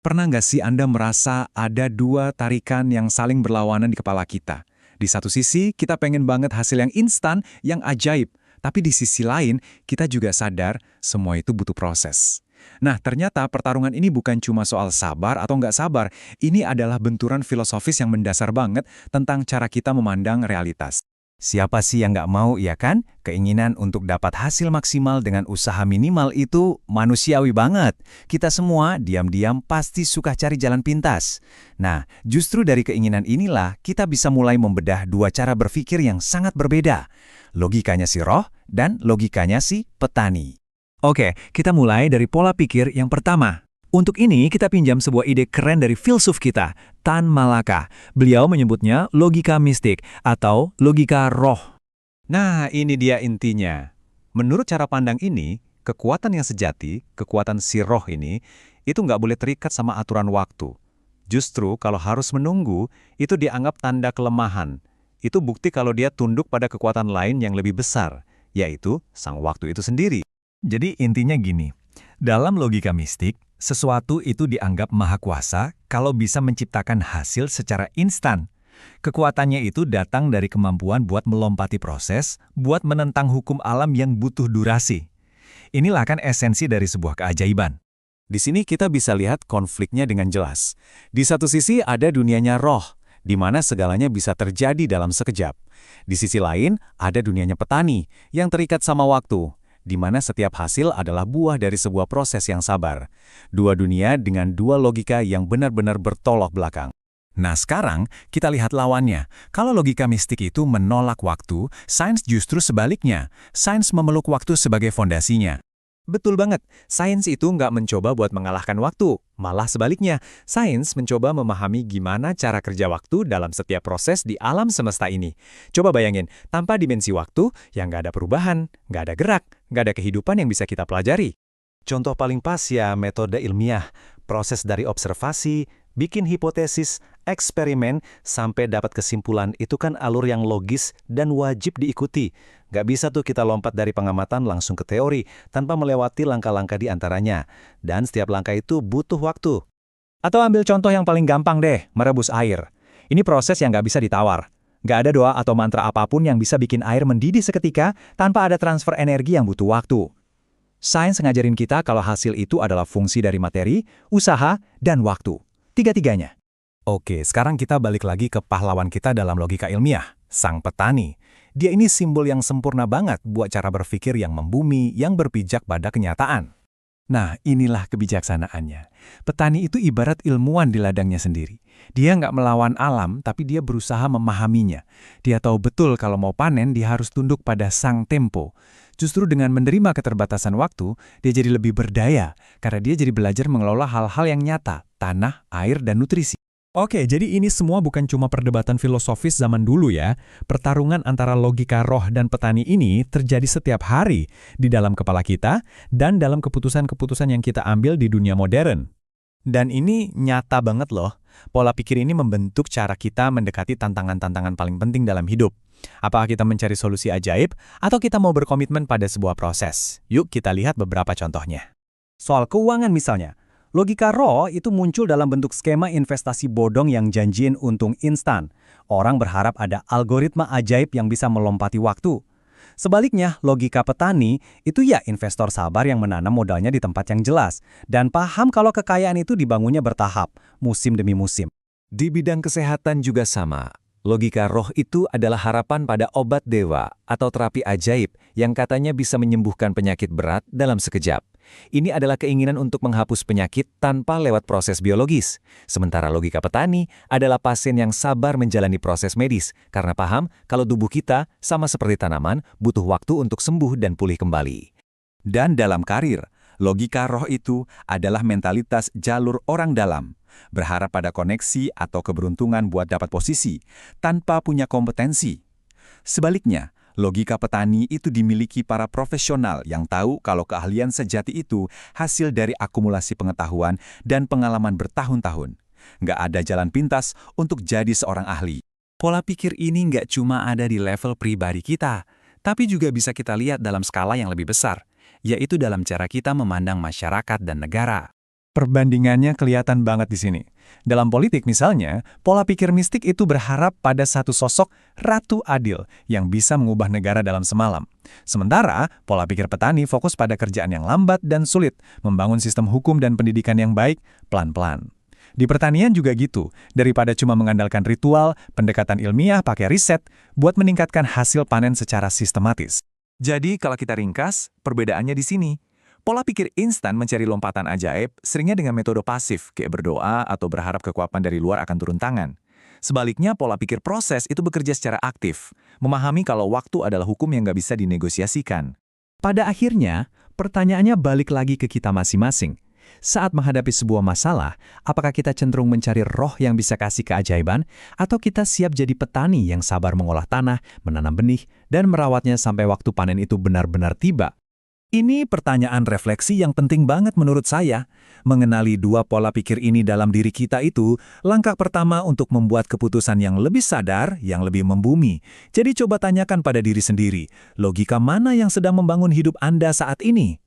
Pernah nggak sih Anda merasa ada dua tarikan yang saling berlawanan di kepala kita? Di satu sisi, kita pengen banget hasil yang instan, yang ajaib. Tapi di sisi lain, kita juga sadar semua itu butuh proses. Nah, ternyata pertarungan ini bukan cuma soal sabar atau nggak sabar. Ini adalah benturan filosofis yang mendasar banget tentang cara kita memandang realitas. Siapa sih yang nggak mau, ya kan? Keinginan untuk dapat hasil maksimal dengan usaha minimal itu manusiawi banget. Kita semua diam-diam pasti suka cari jalan pintas. Nah, justru dari keinginan inilah kita bisa mulai membedah dua cara berpikir yang sangat berbeda. Logikanya si roh dan logikanya si petani. Oke, kita mulai dari pola pikir yang pertama. Untuk ini, kita pinjam sebuah ide keren dari filsuf kita, Tan Malaka. Beliau menyebutnya logika mistik atau logika roh. Nah, ini dia intinya. Menurut cara pandang ini, kekuatan yang sejati, kekuatan si roh ini, itu nggak boleh terikat sama aturan waktu. Justru kalau harus menunggu, itu dianggap tanda kelemahan. Itu bukti kalau dia tunduk pada kekuatan lain yang lebih besar, yaitu sang waktu itu sendiri. Jadi intinya gini, dalam logika mistik, sesuatu itu dianggap maha kuasa kalau bisa menciptakan hasil secara instan. Kekuatannya itu datang dari kemampuan buat melompati proses, buat menentang hukum alam yang butuh durasi. Inilah kan esensi dari sebuah keajaiban. Di sini kita bisa lihat konfliknya dengan jelas. Di satu sisi ada dunianya roh, di mana segalanya bisa terjadi dalam sekejap. Di sisi lain ada dunianya petani, yang terikat sama waktu, di mana setiap hasil adalah buah dari sebuah proses yang sabar. Dua dunia dengan dua logika yang benar-benar bertolak belakang. Nah sekarang, kita lihat lawannya. Kalau logika mistik itu menolak waktu, sains justru sebaliknya. Sains memeluk waktu sebagai fondasinya. Betul banget, sains itu nggak mencoba buat mengalahkan waktu. Malah sebaliknya, sains mencoba memahami gimana cara kerja waktu dalam setiap proses di alam semesta ini. Coba bayangin, tanpa dimensi waktu, yang nggak ada perubahan, nggak ada gerak, nggak ada kehidupan yang bisa kita pelajari. Contoh paling pas ya metode ilmiah, proses dari observasi, bikin hipotesis, eksperimen, sampai dapat kesimpulan itu kan alur yang logis dan wajib diikuti. Nggak bisa tuh kita lompat dari pengamatan langsung ke teori, tanpa melewati langkah-langkah di antaranya. Dan setiap langkah itu butuh waktu. Atau ambil contoh yang paling gampang deh, merebus air. Ini proses yang nggak bisa ditawar. Nggak ada doa atau mantra apapun yang bisa bikin air mendidih seketika tanpa ada transfer energi yang butuh waktu. Sains ngajarin kita kalau hasil itu adalah fungsi dari materi, usaha, dan waktu. Tiga-tiganya. Oke, sekarang kita balik lagi ke pahlawan kita dalam logika ilmiah, sang petani. Dia ini simbol yang sempurna banget buat cara berpikir yang membumi, yang berpijak pada kenyataan. Nah, inilah kebijaksanaannya. Petani itu ibarat ilmuwan di ladangnya sendiri. Dia nggak melawan alam, tapi dia berusaha memahaminya. Dia tahu betul kalau mau panen, dia harus tunduk pada sang tempo. Justru dengan menerima keterbatasan waktu, dia jadi lebih berdaya, karena dia jadi belajar mengelola hal-hal yang nyata, tanah, air, dan nutrisi. Oke, jadi ini semua bukan cuma perdebatan filosofis zaman dulu ya. Pertarungan antara logika roh dan petani ini terjadi setiap hari di dalam kepala kita dan dalam keputusan-keputusan yang kita ambil di dunia modern. Dan ini nyata banget loh. Pola pikir ini membentuk cara kita mendekati tantangan-tantangan paling penting dalam hidup. Apakah kita mencari solusi ajaib atau kita mau berkomitmen pada sebuah proses? Yuk kita lihat beberapa contohnya. Soal keuangan misalnya. Logika roh itu muncul dalam bentuk skema investasi bodong yang janjiin untung instan. Orang berharap ada algoritma ajaib yang bisa melompati waktu. Sebaliknya, logika petani itu ya investor sabar yang menanam modalnya di tempat yang jelas dan paham kalau kekayaan itu dibangunnya bertahap, musim demi musim. Di bidang kesehatan juga sama. Logika roh itu adalah harapan pada obat dewa atau terapi ajaib yang katanya bisa menyembuhkan penyakit berat dalam sekejap. Ini adalah keinginan untuk menghapus penyakit tanpa lewat proses biologis. Sementara logika petani adalah pasien yang sabar menjalani proses medis karena paham kalau tubuh kita sama seperti tanaman butuh waktu untuk sembuh dan pulih kembali. Dan dalam karir, logika roh itu adalah mentalitas jalur orang dalam. Berharap pada koneksi atau keberuntungan buat dapat posisi, tanpa punya kompetensi. Sebaliknya, logika petani itu dimiliki para profesional yang tahu kalau keahlian sejati itu hasil dari akumulasi pengetahuan dan pengalaman bertahun-tahun. Nggak ada jalan pintas untuk jadi seorang ahli. Pola pikir ini nggak cuma ada di level pribadi kita, tapi juga bisa kita lihat dalam skala yang lebih besar, yaitu dalam cara kita memandang masyarakat dan negara. Perbandingannya kelihatan banget di sini. Dalam politik misalnya, pola pikir mistik itu berharap pada satu sosok ratu adil yang bisa mengubah negara dalam semalam. Sementara, pola pikir petani fokus pada kerjaan yang lambat dan sulit, membangun sistem hukum dan pendidikan yang baik pelan-pelan. Di pertanian juga gitu, daripada cuma mengandalkan ritual, pendekatan ilmiah pakai riset, buat meningkatkan hasil panen secara sistematis. Jadi kalau kita ringkas, perbedaannya di sini. Pola pikir instan mencari lompatan ajaib seringnya dengan metode pasif, kayak berdoa atau berharap kekuatan dari luar akan turun tangan. Sebaliknya, pola pikir proses itu bekerja secara aktif, memahami kalau waktu adalah hukum yang nggak bisa dinegosiasikan. Pada akhirnya, pertanyaannya balik lagi ke kita masing-masing. Saat menghadapi sebuah masalah, apakah kita cenderung mencari roh yang bisa kasih keajaiban, atau kita siap jadi petani yang sabar mengolah tanah, menanam benih, dan merawatnya sampai waktu panen itu benar-benar tiba? Ini pertanyaan refleksi yang penting banget menurut saya. Mengenali dua pola pikir ini dalam diri kita itu, langkah pertama untuk membuat keputusan yang lebih sadar, yang lebih membumi. Jadi coba tanyakan pada diri sendiri, logika mana yang sedang membangun hidup Anda saat ini?